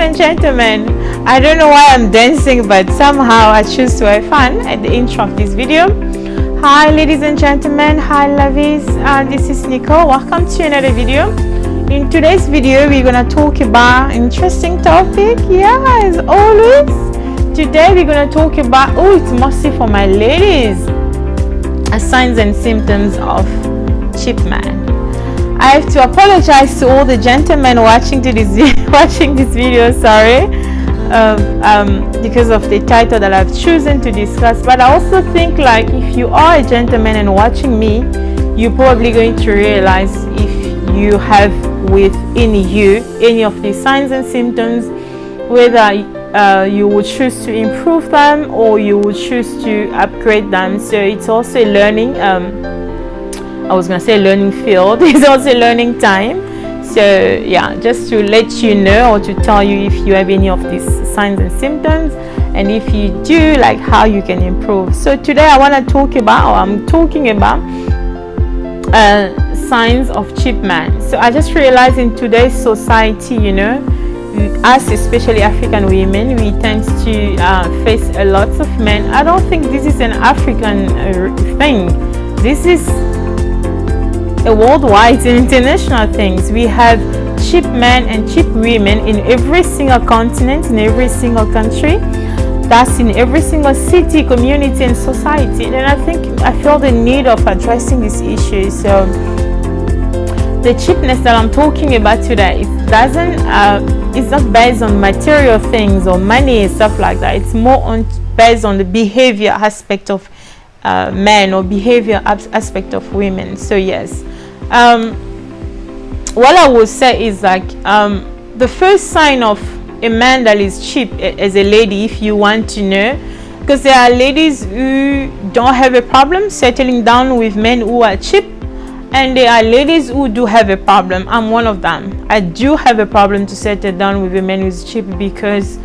and gentlemen, I don't know why I'm dancing, but somehow I choose to have fun at the intro of this video. Hi ladies and gentlemen, hi lovies, this is Nicole. Welcome to another video. In today's video we're gonna talk about an interesting topic. Yeah, as always, today we're gonna talk about, it's mostly for my ladies, signs and symptoms of cheap man. I have to apologize to all the gentlemen watching this video, sorry, because of the title that I've chosen to discuss. But I also think, like, if you are a gentleman and watching me, you're probably going to realize if you have within you any of these signs and symptoms, whether you would choose to improve them or you would choose to upgrade them. So it's also a learning I was gonna say learning field. It's also learning time. So yeah, just to let you know or to tell you if you have any of these signs and symptoms, and if you do, like, how you can improve. So today I want to talk about, or I'm talking about, signs of cheap man. So I just realized in today's society, you know, us, especially African women, we tend to face a lot of men. I don't think this is an African thing. This is a worldwide and international things. We have cheap men and cheap women in every single continent, in every single country. That's in every single city, community, and society. And I feel the need of addressing this issue. So the cheapness that I'm talking about today, it's not based on material things or money and stuff like that. It's more based on the behavior aspect of men, or behavior aspect of women. So yes, what I would say is, like, the first sign of a man that is cheap as a lady, if you want to know, because there are ladies who don't have a problem settling down with men who are cheap, and there are ladies who do have a problem. I'm one of them. I do have a problem to settle down with a man who's cheap, because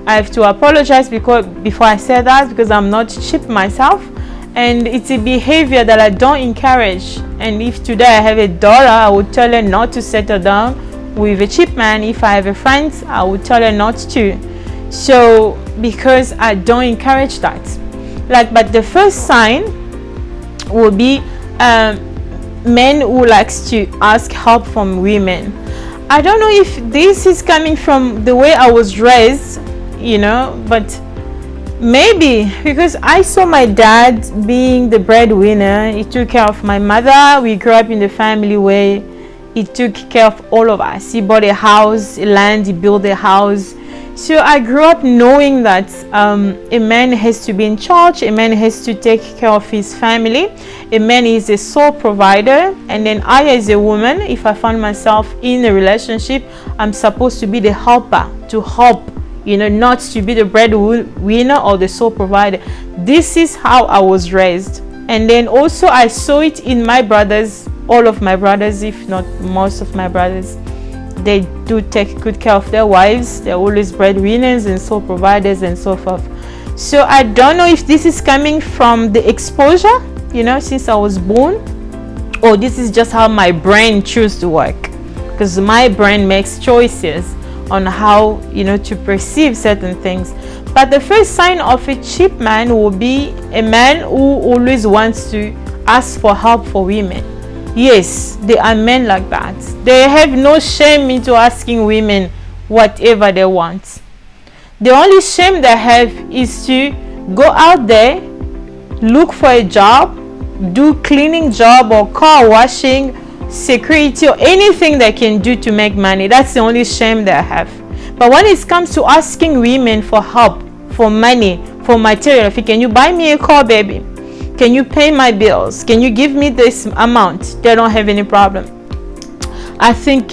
I have to apologize before I say that, because I'm not cheap myself, and it's a behavior that I don't encourage. And if today I have a daughter, I would tell her not to settle down with a cheap man. If I have a friend, I would tell her not to. So because I don't encourage that. But the first sign will be men who likes to ask help from women. I don't know if this is coming from the way I was raised, you know, but maybe because I saw my dad being the breadwinner. He took care of my mother. We grew up in the family where he took care of all of us. He bought a house, a land, he built a house. So I grew up knowing that a man has to be in charge, a man has to take care of his family, a man is a sole provider, and then I, as a woman, if I find myself in a relationship, I'm supposed to be the helper, to help, you know, not to be the breadwinner or the sole provider. This is how I was raised. And then also I saw it in my brothers, all of my brothers, if not most of my brothers. They do take good care of their wives. They're always breadwinners and sole providers and so forth. So I don't know if this is coming from the exposure, you know, since I was born, or this is just how my brain chooses to work, because my brain makes choices on how, you know, to perceive certain things. But the first sign of a cheap man will be a man who always wants to ask for help for women. Yes, there are men like that. They have no shame into asking women whatever they want. The only shame they have is to go out there, look for a job, do cleaning job or car washing, security, or anything they can do to make money. That's the only shame they have. But when it comes to asking women for help, for money, for material, can you buy me a car, baby? Can you pay my bills? Can you give me this amount? They don't have any problem. I think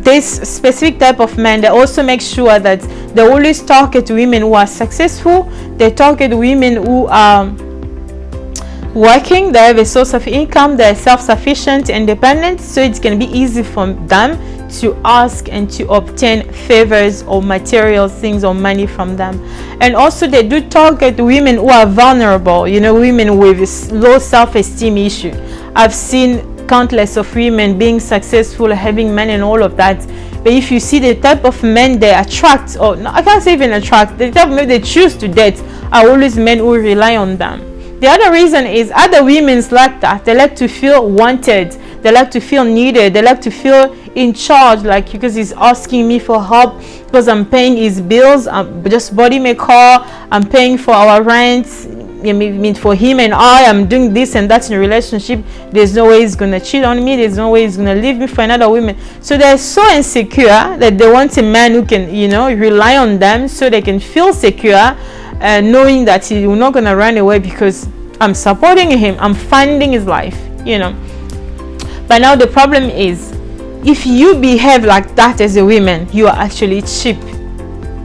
this specific type of men, they also make sure that they always target women who are successful. They target women who are working, they have a source of income, they're self-sufficient, independent, so it's going to be easy for them to ask and to obtain favors or material things or money from them. And also they do target women who are vulnerable, you know, women with low self-esteem issue. I've seen countless of women being successful, having men and all of that. But if you see the type of men they attract, or no, I can't say even attract, the type of men they choose to date are always men who rely on them. The other reason is other women's like that. They like to feel wanted. They like to feel needed. They like to feel in charge, like because he's asking me for help, because I'm paying his bills. I'm just bought him a car. I'm paying for our rent. I mean, for him and I'm doing this and that in a relationship. There's no way he's gonna cheat on me. There's no way he's gonna leave me for another woman. So they're so insecure that they want a man who can, rely on them, so they can feel secure, knowing that he's not gonna run away because I'm supporting him. I'm funding his life. But now the problem is, if you behave like that as a woman, you are actually cheap.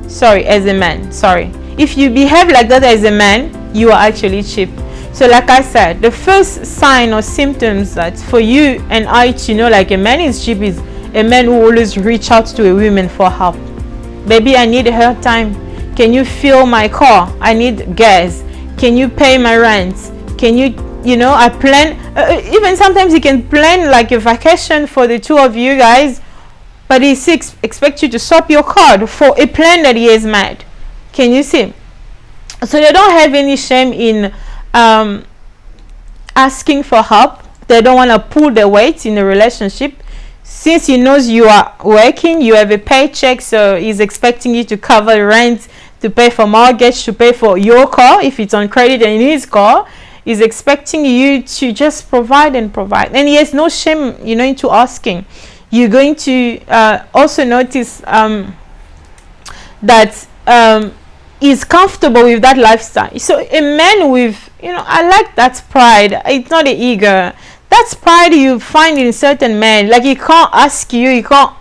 Sorry, as a man. Sorry. If you behave like that as a man, you are actually cheap. So like I said, the first sign or symptoms that for you and I to know like a man is cheap is a man who always reach out to a woman for help. Baby, I need her time. Can you fill my car? I need gas. Can you pay my rent? Can you, I plan, even sometimes he can plan like a vacation for the two of you guys, but he expects you to swap your card for a plan that he has made. Can you see? So they don't have any shame in asking for help. They don't want to pull the weight in a relationship. Since he knows you are working, you have a paycheck, so he's expecting you to cover rent, to pay for mortgage, to pay for your car if it's on credit and in his car. He's expecting you to just provide and provide. And he has no shame, into asking. You're going to also notice that is comfortable with that lifestyle. So a man with, I like that pride. It's not an ego. That's pride you find in certain men. Like he can't ask you, he can't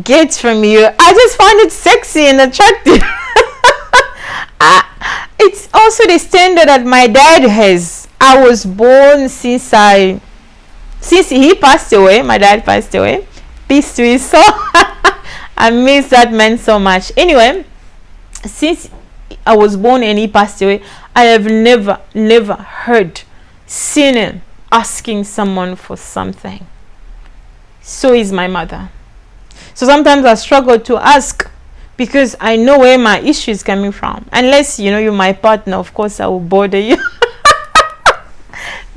get from you. I just find it sexy and attractive. It's also the standard that my dad has. I was born since he passed away. My dad passed away. Peace to his soul. I miss that man so much. Anyway, since I was born and he passed away, I have never seen him asking someone for something. So is my mother. So sometimes I struggle to ask because I know where my issue is coming from. Unless you're my partner, of course I will bother you.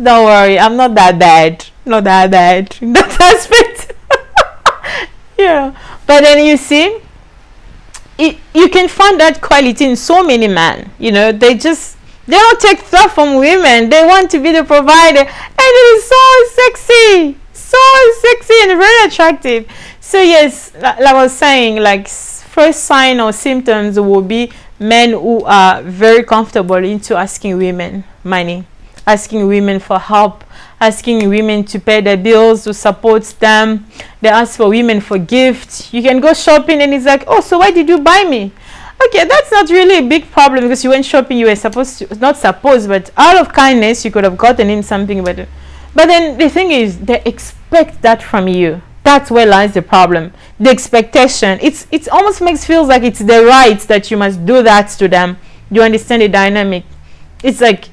Don't worry, I'm not that bad. Not that bad in that aspect. But then you see, you can find that quality in so many men. They don't take stuff from women. They want to be the provider, and it is so sexy and very attractive. So yes, like I was saying, like first sign or symptoms will be men who are very comfortable into asking women money, asking women for help, asking women to pay their bills, to support them. They ask for women for gifts. You can go shopping and it's like, oh, so why did you buy me? Okay, that's not really a big problem because you went shopping, you were but out of kindness you could have gotten him something better. But then the thing is, they expect that from you. That's where lies the problem. The expectation. It almost feels like it's the right that you must do that to them. You understand the dynamic? It's like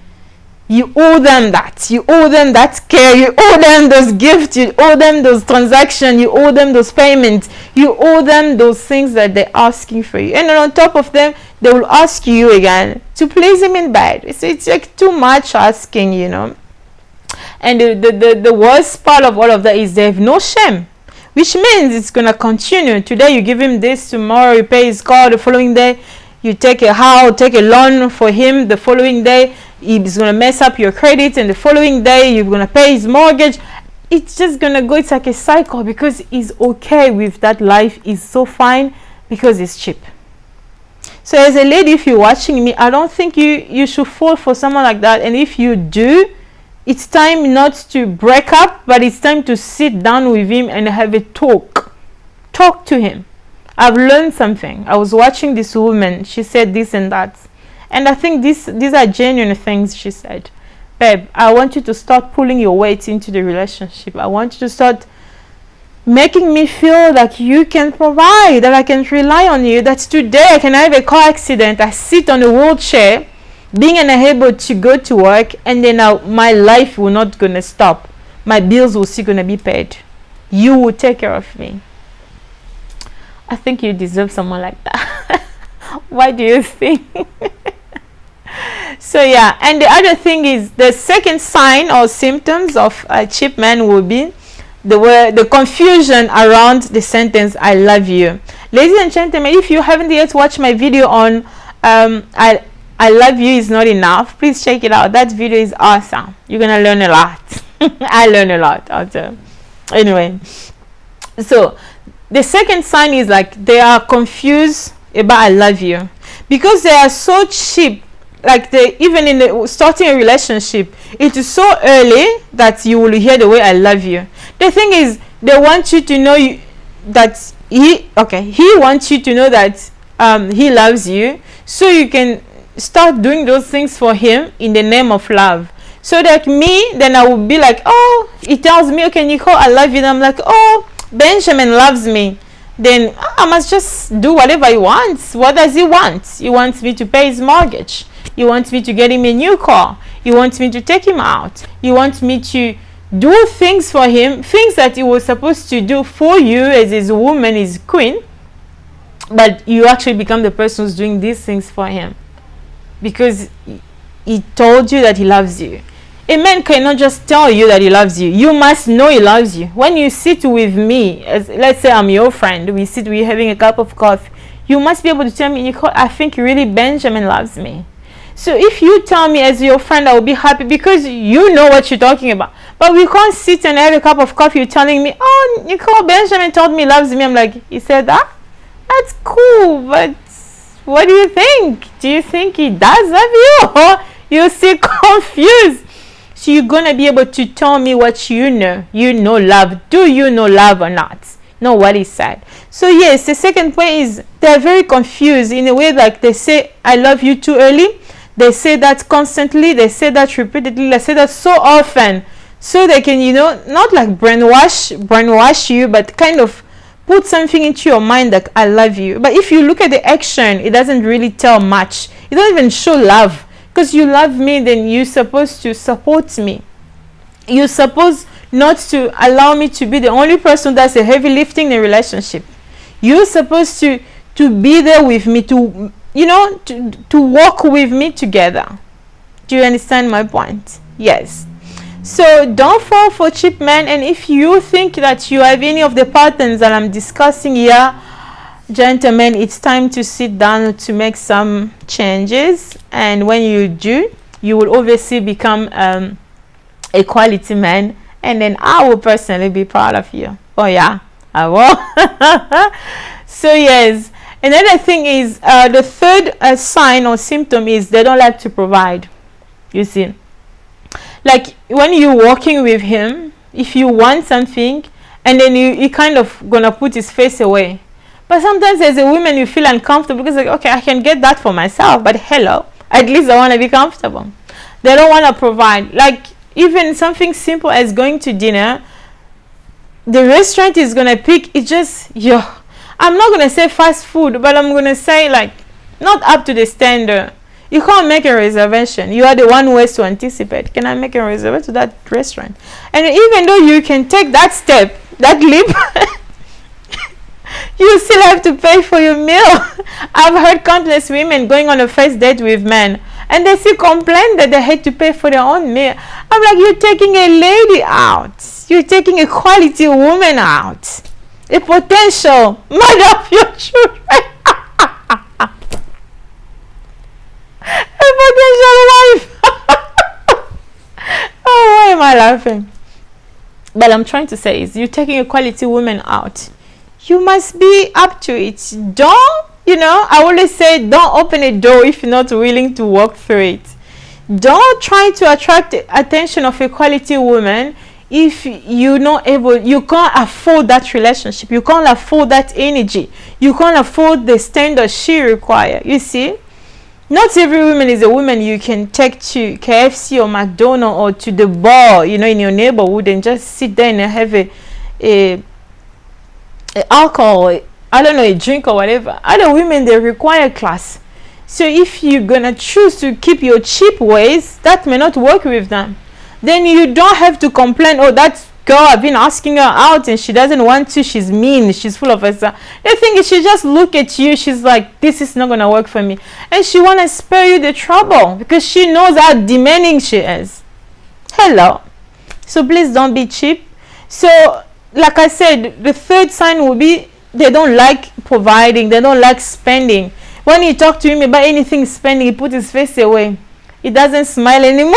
you owe them that. You owe them that care. You owe them those gifts. You owe them those transactions. You owe them those payments. You owe them those things that they're asking for you. And then on top of them, they will ask you again to please him in bed. It's like too much asking, And the worst part of all of that is they have no shame. Which means it's going to continue. Today you give him this, tomorrow you pay his car, the following day you take a house, take a loan for him, the following day he's going to mess up your credit, and the following day you're going to pay his mortgage. It's just going to go, it's like a cycle because he's okay with that life. Is so fine because it's cheap. So as a lady, if you're watching me, I don't think you should fall for someone like that. And if you do, it's time not to break up, but it's time to sit down with him and have a talk to him. I've learned something. I was watching this woman, she said this and that, and I think these are genuine things she said. Babe, I want you to start pulling your weight into the relationship. I want you to start making me feel like you can provide, that I can rely on you, that today I can have a car accident, I sit on a wheelchair, being unable to go to work, and then my life will not gonna stop. my bills will still gonna be paid. You will take care of me. I think you deserve someone like that. Why do you think? So yeah, and the other thing is, the second sign or symptoms of a cheap man will be the confusion around the sentence "I love you." Ladies and gentlemen, if you haven't yet watched my video on I love you is not enough, please check it out. That video is awesome. You're gonna learn a lot. I learned a lot out there. Anyway, so the second sign is like they are confused about "I love you" because they are so cheap. Like they, even in the starting a relationship, it is so early that you will hear the way "I love you." The thing is, they want you to know that he wants you to know that he loves you, so you can start doing those things for him in the name of love. So like me, then I will be like, oh, he tells me, okay, Nicole, I love you. And I'm like, oh, Benjamin loves me. Then I must just do whatever he wants. What does he want? He wants me to pay his mortgage. He wants me to get him a new car. He wants me to take him out. He wants me to do things for him, things that he was supposed to do for you as his woman, his queen. But you actually become the person who's doing these things for him because he told you that he loves you. A man cannot just tell you that he loves you. You must know he loves you. When you sit with me, let's say I'm your friend, we're having a cup of coffee, you must be able to tell me, Nicole, I think really Benjamin loves me. So if you tell me as your friend, I will be happy because you know what you're talking about. But we can't sit and have a cup of coffee, you're telling me, oh, Nicole, Benjamin told me he loves me. I'm like, he said that? That's cool, but what do you think? Do you think he does love you? Or you're still confused? So you're going to be able to tell me what you know. You know love. Do you know love or not? Know what he said. So yes, the second point is they're very confused in a way, like they say I love you too early. They say that constantly. They say that repeatedly. They say that so often. So they can, not like brainwash you, but kind of put something into your mind like I love you. But if you look at the action, it doesn't really tell much. It doesn't even show love. Because you love me, then you're supposed to support me. You're supposed not to allow me to be the only person that's a heavy lifting in the relationship. You're supposed to be there with me, to walk with me together. Do you understand my point? Yes. So don't fall for cheap men. And if you think that you have any of the patterns that I'm discussing here, gentlemen, it's time to sit down to make some changes. And when you do, you will obviously become a quality man. And then I will personally be proud of you. Oh yeah, I will. So yes, another thing is the third sign or symptom is they don't like to provide. You see, like when you're walking with him, if you want something, and then you kind of gonna put his face away. But sometimes as a woman you feel uncomfortable because like, okay, I can get that for myself, but hello, at least I want to be comfortable. They don't want to provide. Like even something simple as going to dinner, the restaurant is gonna pick. It's just I'm not gonna say fast food, but I'm gonna say like not up to the standard. You can't make a reservation. You are the one who has to anticipate. Can I make a reservation to that restaurant? And even though you can take that step, that leap, you still have to pay for your meal. I've heard countless women going on a first date with men, and they still complain that they had to pay for their own meal. I'm like, you're taking a lady out. You're taking a quality woman out. A potential mother of your children. A potential wife. Oh, why am I laughing? But I'm trying to say is you're taking a quality woman out. You must be up to it. Don't, I always say don't open a door if you're not willing to walk through it. Don't try to attract the attention of a quality woman if you're not able, you can't afford that relationship. You can't afford that energy. You can't afford the standard she requires. You see? Not every woman is a woman you can take to KFC or McDonald's or to the bar, in your neighborhood and just sit there and have a alcohol, I don't know, a drink or whatever. Other women, they require class. So if you're gonna choose to keep your cheap ways, that may not work with them. then you don't have to complain, oh, that girl, I've been asking her out and she doesn't want to, she's mean, she's full of herself. The thing is, she just look at you, she's like, this is not going to work for me. And she want to spare you the trouble because she knows how demanding she is. Hello. So please don't be cheap. So like I said, the third sign will be they don't like providing, they don't like spending. When you talk to him about anything spending, he put his face away. He doesn't smile anymore.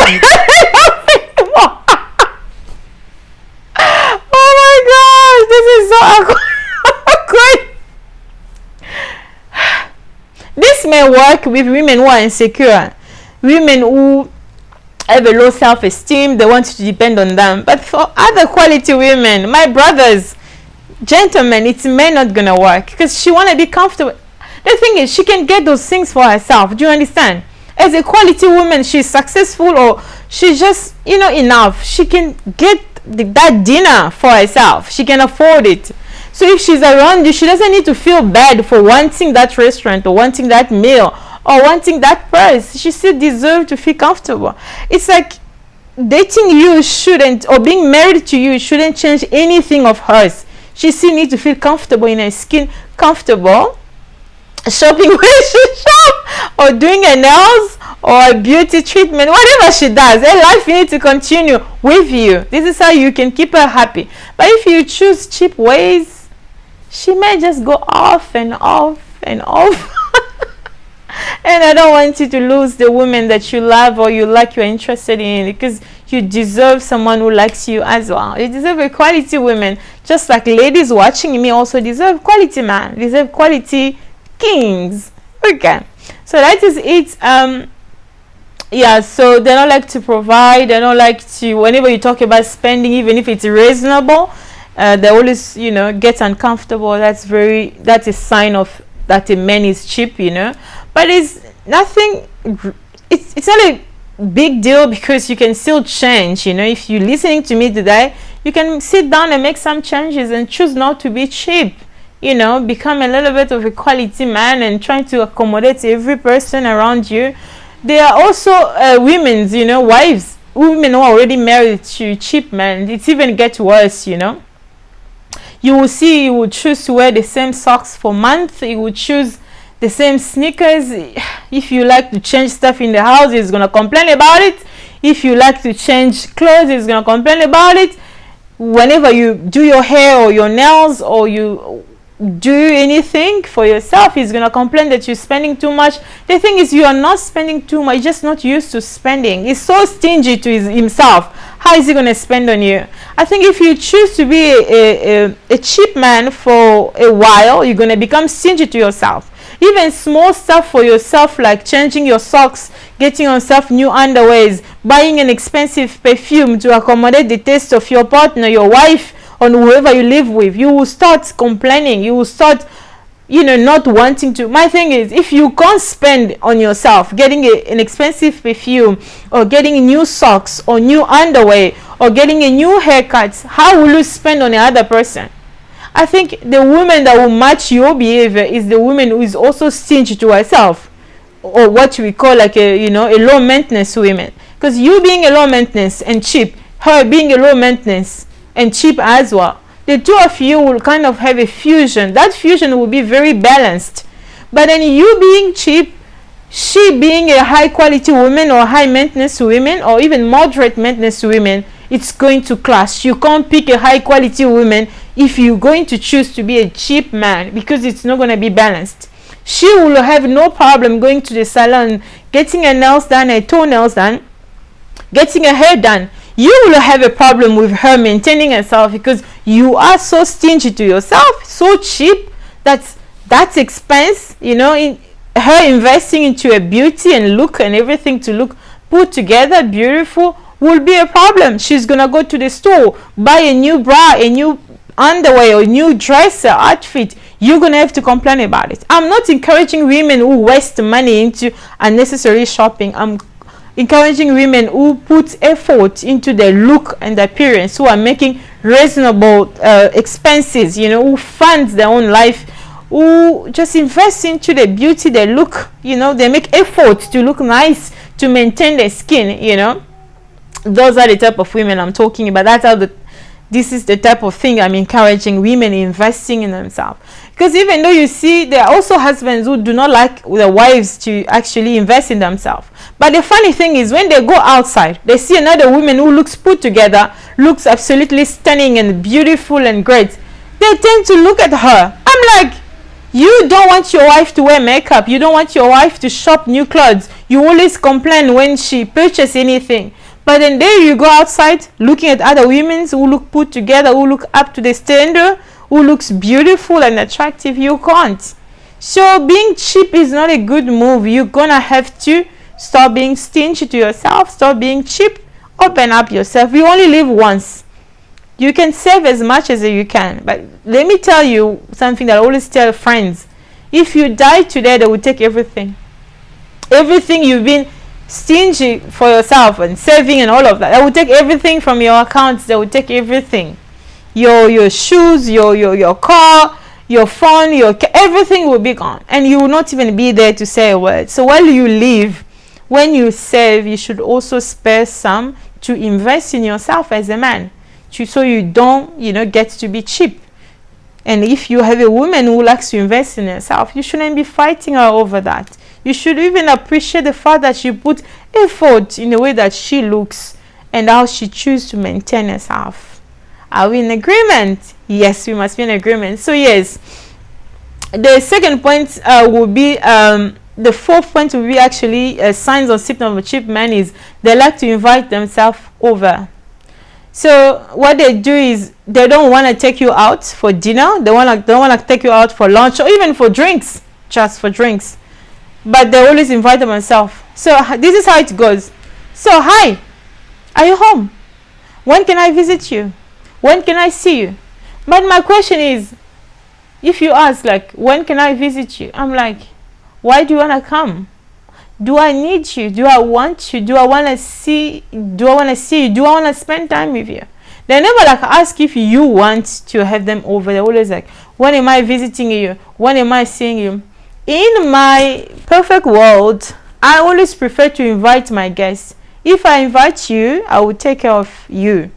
Oh my gosh, this is so awkward. This may work with women who are insecure, women who have a low self-esteem, they want to depend on them. But for other quality women, my brothers, gentlemen, it may not gonna work because she want to be comfortable. The thing is, she can get those things for herself. Do you understand? As a quality woman, she's successful, or she's just, enough. She can get that dinner for herself. She can afford it. So if she's around you, she doesn't need to feel bad for wanting that restaurant or wanting that meal or wanting that purse. She still deserves to feel comfortable. It's like dating you shouldn't, or being married to you shouldn't change anything of hers. She still needs to feel comfortable in her skin, comfortable shopping where she shop, or doing her nails, or a beauty treatment, whatever she does. Her life needs to continue with you. This is how you can keep her happy. But if you choose cheap ways, she may just go off and off and off. And I don't want you to lose the woman that you love or you like, you're interested in, because you deserve someone who likes you as well. You deserve a quality woman, just like ladies watching me also deserve quality man, deserve quality kings. Okay, so that is it. Yeah, so they don't like to provide, they don't like to, whenever you talk about spending, even if it's reasonable, they always, get uncomfortable. That's a sign of that a man is cheap, but it's nothing, it's not a big deal, because you can still change. If you're listening to me today, you can sit down and make some changes and choose not to be cheap. Become a little bit of a quality man and trying to accommodate every person around you. There are also women's, wives, women who are already married to cheap men. It even gets worse, You will see, you will choose to wear the same socks for months. You will choose the same sneakers. If you like to change stuff in the house, he's going to complain about it. If you like to change clothes, he's going to complain about it. Whenever you do your hair or your nails, or you do anything for yourself, he's going to complain that you're spending too much. The thing is, you are not spending too much, just not used to spending. He's so stingy to himself. How is he going to spend on you? I think if you choose to be a cheap man for a while, you're going to become stingy to yourself. Even small stuff for yourself, like changing your socks, getting yourself new underwears, buying an expensive perfume to accommodate the taste of your partner, your wife, or whoever you live with, you will start complaining. You will start, not wanting to. My thing is, if you can't spend on yourself, getting an expensive perfume, or getting new socks, or new underwear, or getting a new haircut, how will you spend on the other person? I think the woman that will match your behavior is the woman who is also stingy to herself, or what we call like a low maintenance woman. Because you being a low maintenance and cheap, her being a low maintenance and cheap as well, the two of you will kind of have a fusion. That fusion will be very balanced. But then you being cheap, she being a high quality woman, or high maintenance woman, or even moderate maintenance woman, it's going to clash. You can't pick a high quality woman if you're going to choose to be a cheap man, because it's not going to be balanced. She will have no problem going to the salon, getting her nails done, her toenails done, getting her hair done. You will have a problem with her maintaining herself, because you are so stingy to yourself, so cheap, that's expense, in her investing into a beauty and look and everything to look put together, beautiful, will be a problem. She's gonna go to the store, buy a new bra, a new underwear, or a new dress or outfit. You're gonna have to complain about it. I'm not encouraging women who waste money into unnecessary shopping. I'm encouraging women who put effort into their look and appearance, who are making reasonable expenses, who fund their own life, who just invest into their beauty, their look, they make effort to look nice, to maintain their skin, those are the type of women I'm talking about. This is the type of thing I'm encouraging women investing in themselves. Because even though you see, there are also husbands who do not like their wives to actually invest in themselves. But the funny thing is, when they go outside, they see another woman who looks put together, looks absolutely stunning and beautiful and great. They tend to look at her. I'm like, you don't want your wife to wear makeup. You don't want your wife to shop new clothes. You always complain when she purchases anything. But then there you go outside looking at other women who look put together, who look up to the standard, who looks beautiful and attractive. You can't. So being cheap is not a good move. You're gonna have to stop being stingy to yourself. Stop being cheap. Open up yourself. You only live once. You can save as much as you can. But let me tell you something that I always tell friends. If you die today, they will take everything. Everything you've been stingy for yourself and saving and all of that. They will take everything from your accounts. They will take everything. Your shoes, your car, your phone, everything will be gone. And you will not even be there to say a word. So while you live, when you save, you should also spare some to invest in yourself as a man. So you don't, get to be cheap. And if you have a woman who likes to invest in herself, you shouldn't be fighting her over that. You should even appreciate the fact that she put effort in the way that she looks and how she chooses to maintain herself. Are we in agreement? Yes, we must be in agreement. So yes, the second point will be, the fourth point will be actually signs or symptoms of a cheap man is they like to invite themselves over. So what they do is they don't want to take you out for dinner. They don't want to take you out for lunch or even for drinks, just for drinks. But they always invite themselves. So this is how it goes. So, hi, are you home? When can I visit you? When can I see you? But my question is, if you ask, like, when can I visit you? I'm like, why do you want to come? Do I need you? Do I want you? Do I want to see you? Do I want to spend time with you? They never ask if you want to have them over. They're always like, when am I visiting you? When am I seeing you? In my perfect world, I always prefer to invite my guests. If I invite you, I will take care of you.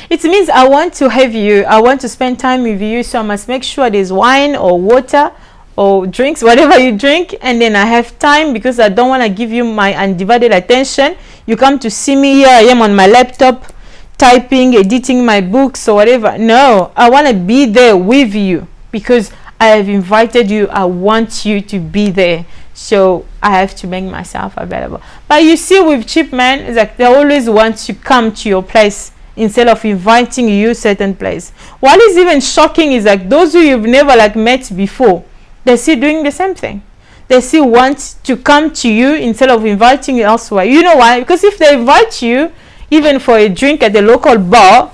It means I want to have you. I want to spend time with you. So I must make sure there's wine or water or drinks, whatever you drink. And then I have time because I don't want to give you my undivided attention. You come to see me here. I am on my laptop typing, editing my books or whatever. No, I want to be there with you because I have invited you. I want you to be there. So I have to make myself available. But you see, with cheap men, it's like they always want to come to your place instead of inviting you certain place. What is even shocking is like those who you've never met before, they still doing the same thing. They still want to come to you instead of inviting you elsewhere. You know why? Because if they invite you even for a drink at the local bar,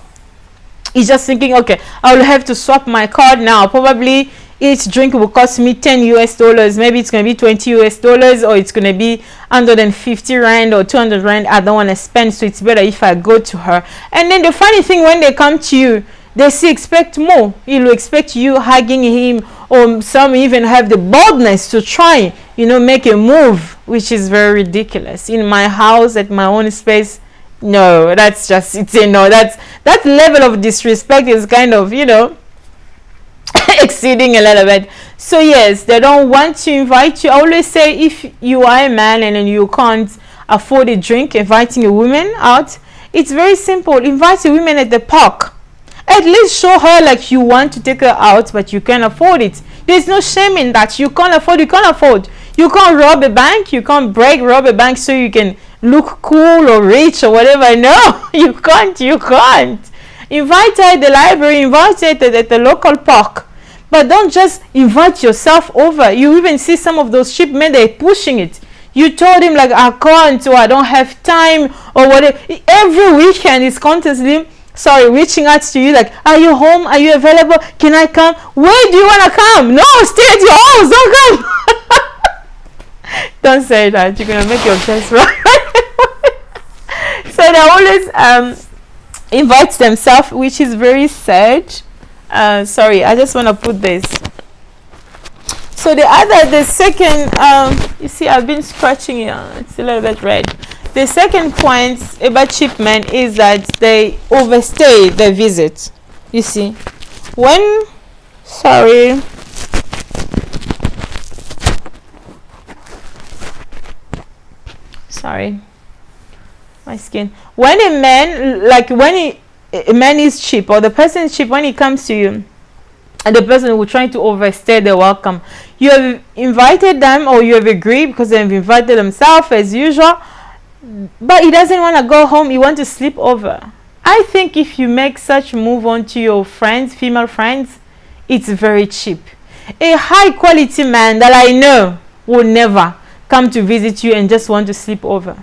it's just thinking, okay, I will have to swap my card now. Probably each drink will cost me $10. Maybe it's going to be $20, or it's going to be 150 rand or 200 rand. I don't want to spend, so it's better if I go to her. And then the funny thing, when they come to you, they still expect more. You'll expect you hugging him, or some even have the boldness to try, make a move, which is very ridiculous. In my house, at my own space, no, that's just, that level of disrespect is kind of, exceeding a little bit. So yes, they don't want to invite you. I always say, if you are a man and then you can't afford a drink, inviting a woman out, it's very simple. Invite a woman at the park. At least show her you want to take her out, but you can't afford it. There's no shame in that. You can't afford. You can't rob a bank. You can't rob a bank so you can look cool or rich or whatever. No, you can't. Invite her at the library. Invite her at the local park. But don't just invite yourself over. You even see some of those cheap men, they're pushing it. You told him I can't, or I don't have time, or whatever. Every weekend is constantly reaching out to you are you home? Are you available? Can I come? Where do you want to come? No, stay at your house. Don't come. Don't say that. You're going to make your chest right. So they always invite themselves, which is very sad. Sorry, I just want to put this. So the second, you see, I've been scratching it. It's a little bit red. The second point about cheap men is that they overstay their visit. You see, when sorry my skin, when a man, like when a man is cheap, or the person is cheap, when he comes to you and the person will try to overstay their welcome, you have invited them, or you have agreed because they have invited themselves as usual, but he doesn't want to go home, he wants to sleep over. I think if you make such move on to your friends, female friends, it's very cheap. A high quality man that I know will never come to visit you and just want to sleep over.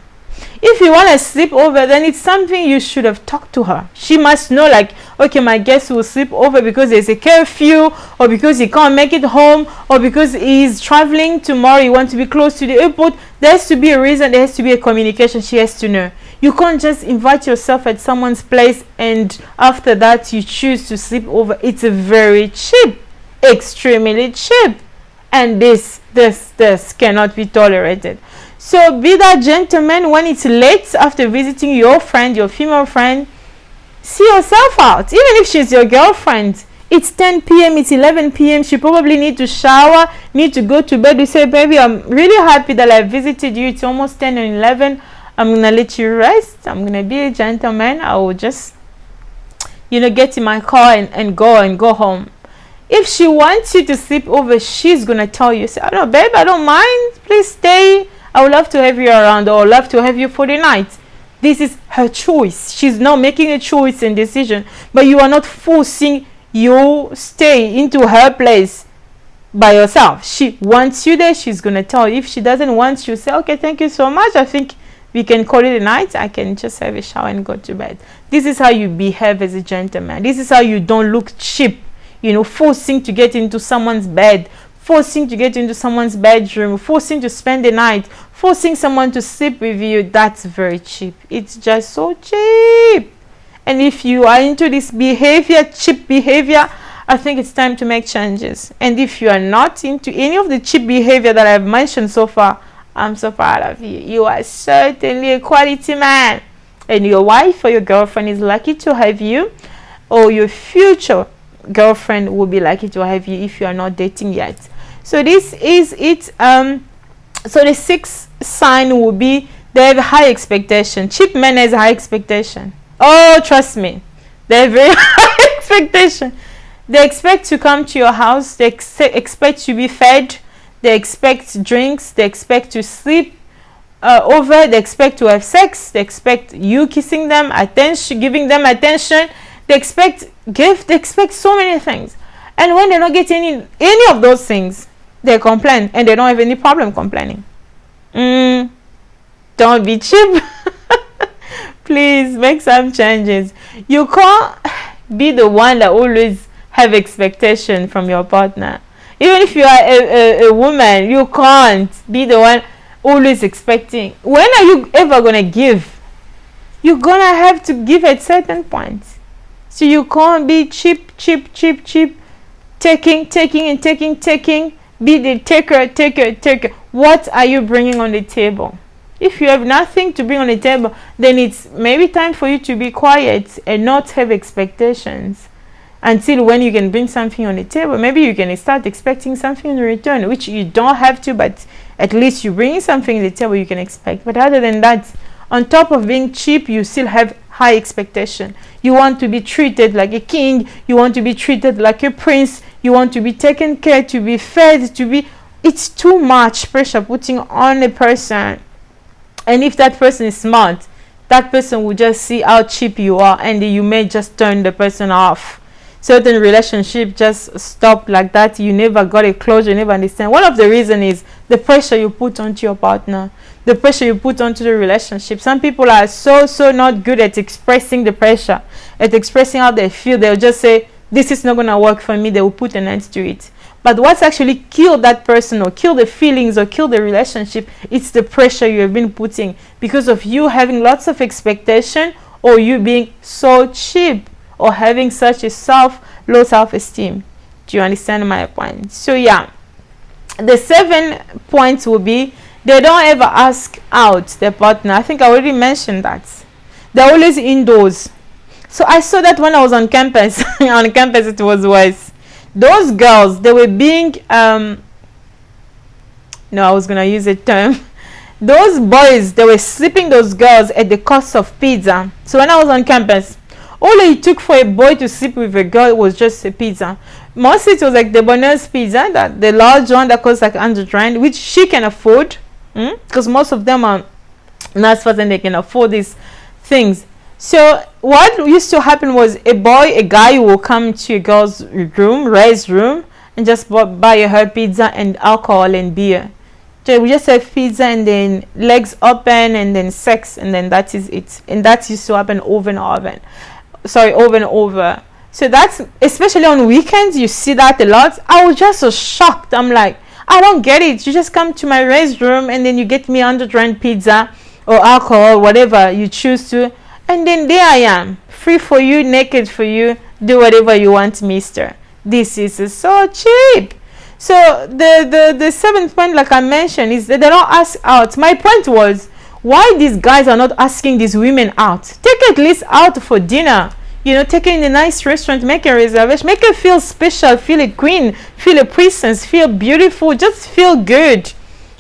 If you want to sleep over, then it's something you should have talked to her. She must know, like, okay, my guest will sleep over because there's a curfew, or because he can't make it home, or because he's traveling tomorrow, he wants to be close to the airport. There has to be a reason, there has to be a communication. She has to know. You can't just invite yourself at someone's place and after that you choose to sleep over. It's a very cheap, extremely cheap, and this cannot be tolerated. So be that gentleman. When it's late after visiting your friend, your female friend, see yourself out. Even if she's your girlfriend, it's 10 p.m., it's 11 p.m. She probably need to shower, need to go to bed. You say, baby, I'm really happy that I visited you. It's almost 10 and 11. I'm going to let you rest. I'm going to be a gentleman. I will just, get in my car and go home. If she wants you to sleep over, she's going to tell you, say, oh, no, babe, I don't mind. Please stay. I would love to have you around, or love to have you for the night. This is her choice. She's not making a choice and decision, but you are not forcing you stay into her place by yourself. She wants you there. She's going to tell you. If she doesn't want you, say, okay, thank you so much. I think we can call it a night. I can just have a shower and go to bed. This is how you behave as a gentleman. This is how you don't look cheap, forcing to get into someone's bed, forcing to get into someone's bedroom, forcing to spend the night, forcing someone to sleep with you. That's very cheap. It's just so cheap. And if you are into this behavior, cheap behavior, I think it's time to make changes. And if you are not into any of the cheap behavior that I've mentioned so far, I'm so proud of you. You are certainly a quality man. And your wife or your girlfriend is lucky to have you, or your future girlfriend will be lucky to have you if you are not dating yet. So this is it. So the sixth sign will be they have high expectation. Cheap men has high expectation. Oh, trust me, they have very high expectation. They expect to come to your house. They expect to be fed. They expect drinks. They expect to sleep over. They expect to have sex. They expect you kissing them, attention, giving them attention. They expect gift. They expect so many things. And when they're not getting any of those things, they complain, and they don't have any problem complaining. Don't be cheap. Please make some changes. You can't be the one that always have expectation from your partner. Even if you are a woman, you can't be the one always expecting. When are you ever gonna give? You're gonna have to give at certain points. So you can't be cheap. Taking. Be the taker. What are you bringing on the table? If you have nothing to bring on the table, then it's maybe time for you to be quiet and not have expectations until when you can bring something on the table. Maybe you can start expecting something in return, which you don't have to, but at least you bring something on the table you can expect. But other than that, on top of being cheap, you still have high expectation. You want to be treated like a king. You want to be treated like a prince. You want to be taken care, to be fed, it's too much pressure putting on a person. And if that person is smart, that person will just see how cheap you are, and you may just turn the person off. Certain relationship just stop like that. You never got a closure, you never understand. One of the reasons is the pressure you put onto your partner, the pressure you put onto the relationship. Some people are so not good at expressing the pressure, at expressing how they feel. They'll just say, this is not going to work for me. They will put an end to it. But what's actually killed that person, or kill the feelings, or kill the relationship, it's the pressure you have been putting because of you having lots of expectation, or you being so cheap, or having such a low self-esteem. Do you understand my point? So yeah, the 7 points will be They don't ever ask out their partner. I think I already mentioned that. They're always indoors. So I saw that when I was on campus. On campus it was worse. Those girls, they were being no, I was gonna use a term. Those boys, they were sleeping those girls at the cost of pizza. So when I was on campus, all it took for a boy to sleep with a girl was just a pizza. Mostly it was like the bonus pizza, that the large one that costs like 100 rand, which she can afford, because most of them are not fast and they can afford these things. So what used to happen was a guy will come to a girl's room, Ray's room, and just buy her pizza and alcohol and beer. So we just have pizza and then legs open and then sex, and then that is it. And that used to happen over and over. So that's, especially on weekends, you see that a lot. I was just so shocked. I'm like, I don't get it. You just come to my raised room and then you get me 100 rand pizza or alcohol, whatever you choose to, and then there I am, free for you, naked for you, do whatever you want, mister. This is so cheap. So the seventh point, like I mentioned, is that they don't ask out. My point was, why these guys are not asking these women out? Take at least out for dinner. You know, take her in a nice restaurant, make a reservation, make her feel special, feel a queen, feel a princess, feel beautiful, just feel good.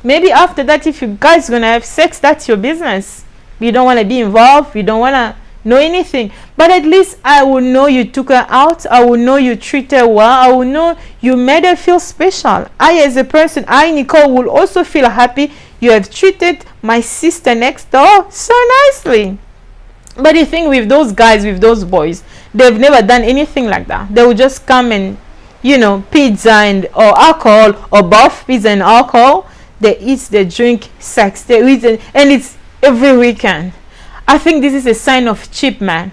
Maybe after that, if you guys gonna have sex, that's your business. You don't want to be involved, you don't want to know anything, but at least I will know you took her out. I will know you treated her well. I will know you made her feel special. I, as a person, Nicole, will also feel happy you have treated my sister next door so nicely. But the thing with those guys, with those boys, they've never done anything like that. They will just come and, you know, pizza and or alcohol, or both pizza and alcohol. They eat, they drink, sex, they eat, and it's every weekend. I think this is a sign of cheap man.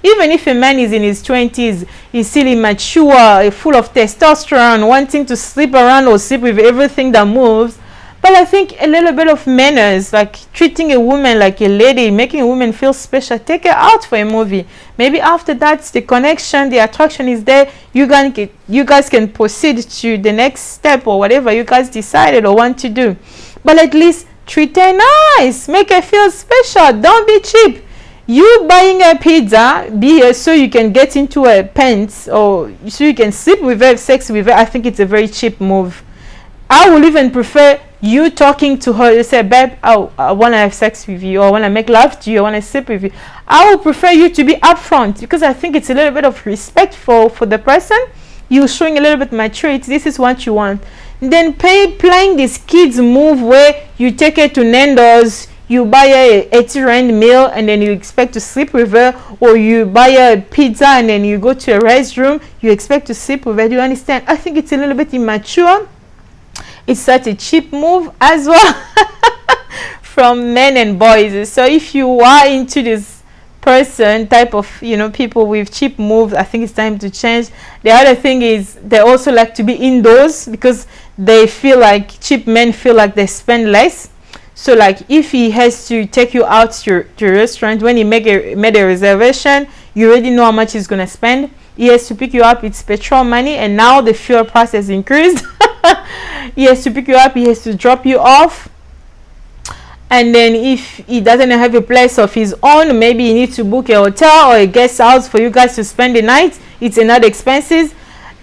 Even if a man is in his 20s, he's still immature, full of testosterone, wanting to sleep around or sleep with everything that moves. But I think a little bit of manners, like treating a woman like a lady, making a woman feel special, take her out for a movie. Maybe after that, the connection, the attraction is there. You guys can proceed to the next step or whatever you guys decided or want to do. But at least treat her nice, make her feel special. Don't be cheap. You buying a pizza, be here so you can get into her pants or so you can sleep with her, have sex with her. I think it's a very cheap move. I would even prefer you talking to her. You say, babe, I want to have sex with you, or I want to make love to you, I want to sleep with you. I would prefer you to be upfront, because I think it's a little bit of respect for the person. You're showing a little bit maturity. This is what you want. Then playing this kids move where you take her to Nando's, you buy her a 80 rand meal and then you expect to sleep with her, or you buy her a pizza and then you go to a restroom, you expect to sleep with her. Do you understand? I think it's a little bit immature. It's such a cheap move as well from men and boys. So if you are into this person type of, you know, people with cheap moves, I think it's time to change. The other thing is they also like to be indoors, because they feel like, cheap men feel like they spend less. So like if he has to take you out to a restaurant, when he made a reservation, you already know how much he's gonna spend. He has to pick you up, it's petrol money, and now the fuel price has increased. He has to pick you up, he has to drop you off, and then if he doesn't have a place of his own, maybe he needs to book a hotel or a guest house for you guys to spend the night. It's another expenses.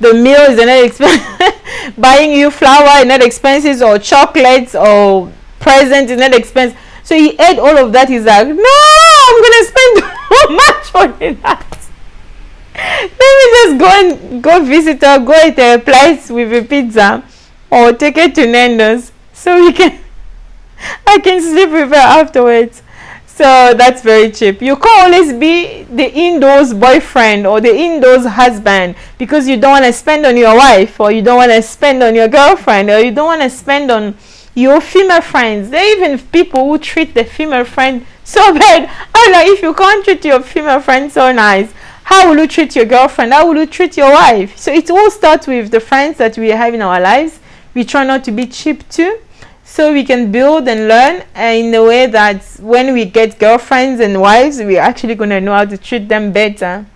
The meal is another expense. Buying you flour, another expenses, or chocolates or present, another expense. So he ate all of that. He's like, no, I'm gonna spend so much on the night. Let me just go visit her, go at a place with a pizza, or take her to Nando's so I can sleep with her afterwards. So that's very cheap. You can't always be the indoors boyfriend or the indoors husband, because you don't want to spend on your wife, or you don't want to spend on your girlfriend, or you don't want to spend on your female friends. There are even people who treat the female friend so bad. I'm like, if you can't treat your female friend so nice, how will you treat your girlfriend? How will you treat your wife? So it all starts with the friends that we have in our lives. We try not to be cheap too, so we can build and learn in a way that when we get girlfriends and wives, we're actually going to know how to treat them better.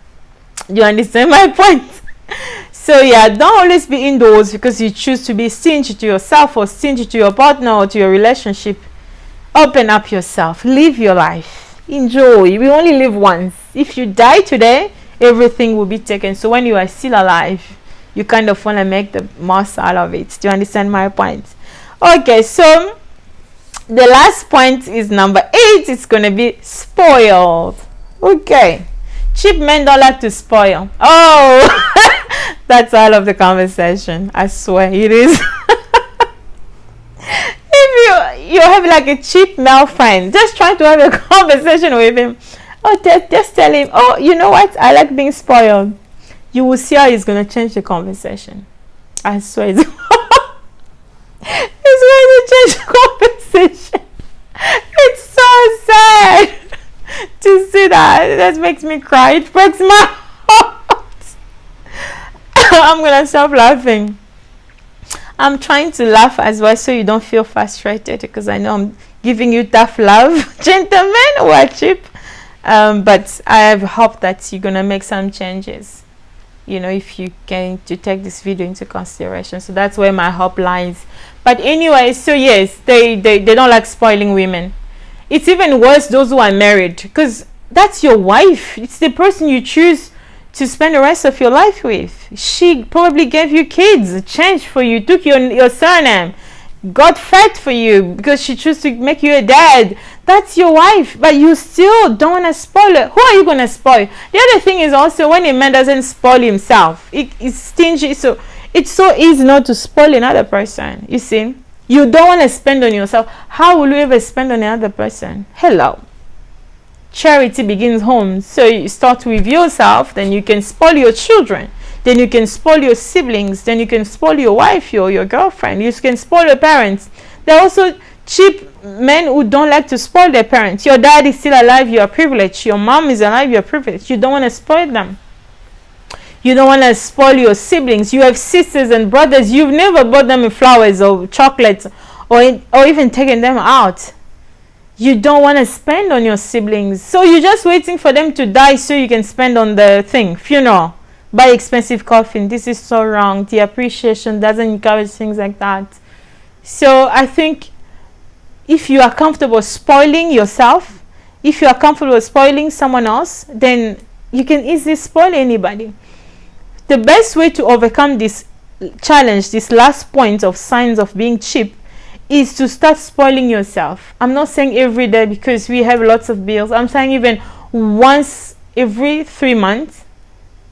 Do you understand my point? So So yeah, don't always be indoors because you choose to be stingy to yourself or stingy to your partner or to your relationship. Open up yourself, live your life, enjoy. We only live once. If you die today, everything will be taken. So when you are still alive, you kind of want to make the most out of it. Do you understand my point? Okay, so the last point is number 8. It's going to be spoiled. Okay, cheap men don't like to spoil. Oh, that's all of the conversation. I swear it is. If you have like a cheap male friend, just try to have a conversation with him. Oh, just tell him, oh, you know what, I like being spoiled. You will see how he's going to change the conversation. I swear it's going to change the conversation. It's so sad to see that. That makes me cry. It breaks my heart. I'm going to stop laughing. I'm trying to laugh as well so you don't feel frustrated, because I know I'm giving you tough love, gentlemen who are cheap. But I have hope that you're going to make some changes, you know, if you can to take this video into consideration. So that's where my hope lies. But anyway, so yes, they don't like spoiling women. It's even worse those who are married, because that's your wife. It's the person you choose to spend the rest of your life with. She probably gave you kids, changed for you, took your surname, got fat for you because she chose to make you a dad. That's your wife, but you still don't want to spoil her. Who are you going to spoil? The other thing is also, when a man doesn't spoil himself, it's stingy. So it's so easy not to spoil another person. You see, you don't want to spend on yourself. How will you ever spend on another person? Hello. Charity begins home. So you start with yourself, then you can spoil your children, then you can spoil your siblings, then you can spoil your wife, your girlfriend, you can spoil your parents. There are also cheap men who don't like to spoil their parents. Your dad is still alive, you are privileged. Your mom is alive, you are privileged. You don't want to spoil them. You don't want to spoil your siblings. You have sisters and brothers, you've never bought them flowers or chocolates or even taken them out. You don't want to spend on your siblings, so you're just waiting for them to die so you can spend on the funeral, buy expensive coffin. This is so wrong. The appreciation doesn't encourage things like that. So I think if you are comfortable spoiling yourself, if you are comfortable spoiling someone else, then you can easily spoil anybody. The best way to overcome this challenge, this last point of signs of being cheap, is to start spoiling yourself. I'm not saying every day because we have lots of bills. I'm saying even once every 3 months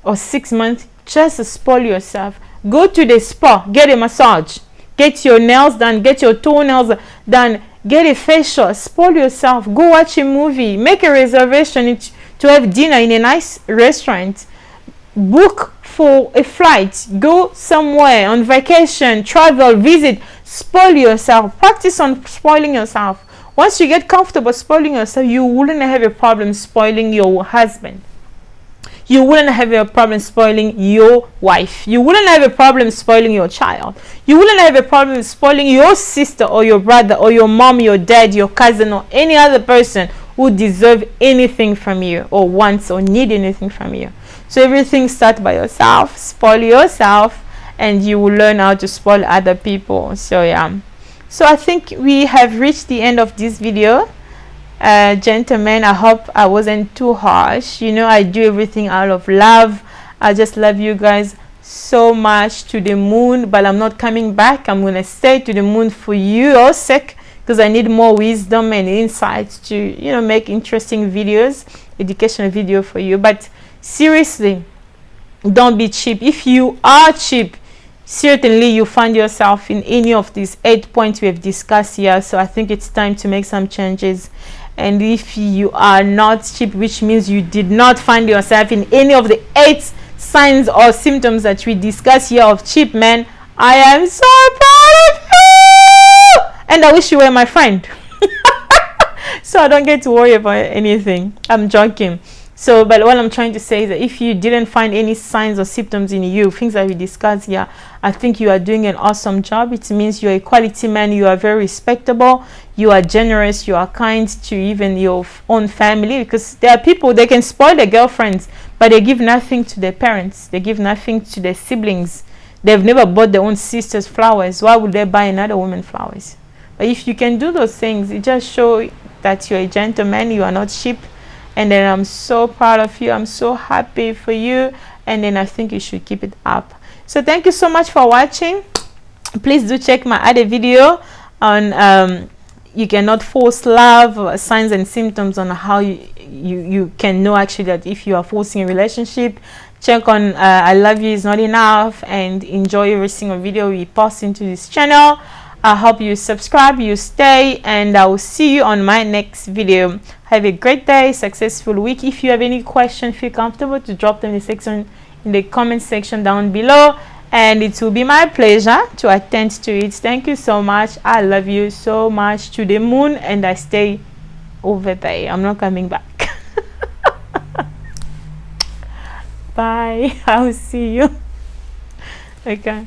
or 6 months, just spoil yourself. Go to the spa, get a massage, get your nails done, get your toenails done, get a facial, spoil yourself. Go watch a movie, make a reservation to have dinner in a nice restaurant, book for a flight, go somewhere on vacation, travel, visit. Spoil yourself. Practice on spoiling yourself. Once you get comfortable spoiling yourself, you wouldn't have a problem spoiling your husband. You wouldn't have a problem spoiling your wife. You wouldn't have a problem spoiling your child. You wouldn't have a problem spoiling your sister or your brother or your mom, your dad, your cousin, or any other person who deserve anything from you or wants or need anything from you. So everything starts by yourself. Spoil yourself, and you will learn how to spoil other people. So yeah, so I think we have reached the end of this video, gentlemen. I hope I wasn't too harsh. You know, I do everything out of love. I just love you guys so much, to the moon, but I'm not coming back. I'm gonna stay to the moon for your sake, because I need more wisdom and insights to, you know, make interesting videos, educational video for you. But seriously, don't be cheap. If you are cheap, certainly you find yourself in any of these 8 points we have discussed here. So I think it's time to make some changes. And if you are not cheap, which means you did not find yourself in any of the 8 signs or symptoms that we discuss here of cheap men, I am so proud of you, and I wish you were my friend. So I don't get to worry about anything. I'm joking. So, but what I'm trying to say is that if you didn't find any signs or symptoms in you, things that we discussed here, I think you are doing an awesome job. It means you're a quality man. You are very respectable. You are generous. You are kind to even your own family, because there are people, they can spoil their girlfriends, but they give nothing to their parents, they give nothing to their siblings. They've never bought their own sister's flowers. Why would they buy another woman's flowers? But if you can do those things, it just shows that you're a gentleman, you are not cheap. And then I'm so proud of you, I'm so happy for you, and then I think you should keep it up. So thank you so much for watching. Please do check my other video on you cannot force love, signs and symptoms, on how you can know actually that if you are forcing a relationship. Check on I love you is not enough, and enjoy every single video we post into this channel. I hope you subscribe, you stay, and I will see you on my next video. Have a great day, successful week. If you have any questions, feel comfortable to drop them in the comment section down below, and it will be my pleasure to attend to it. Thank you so much. I love you so much, to the moon, and I stay over there. I'm not coming back. Bye. I will see you. Okay.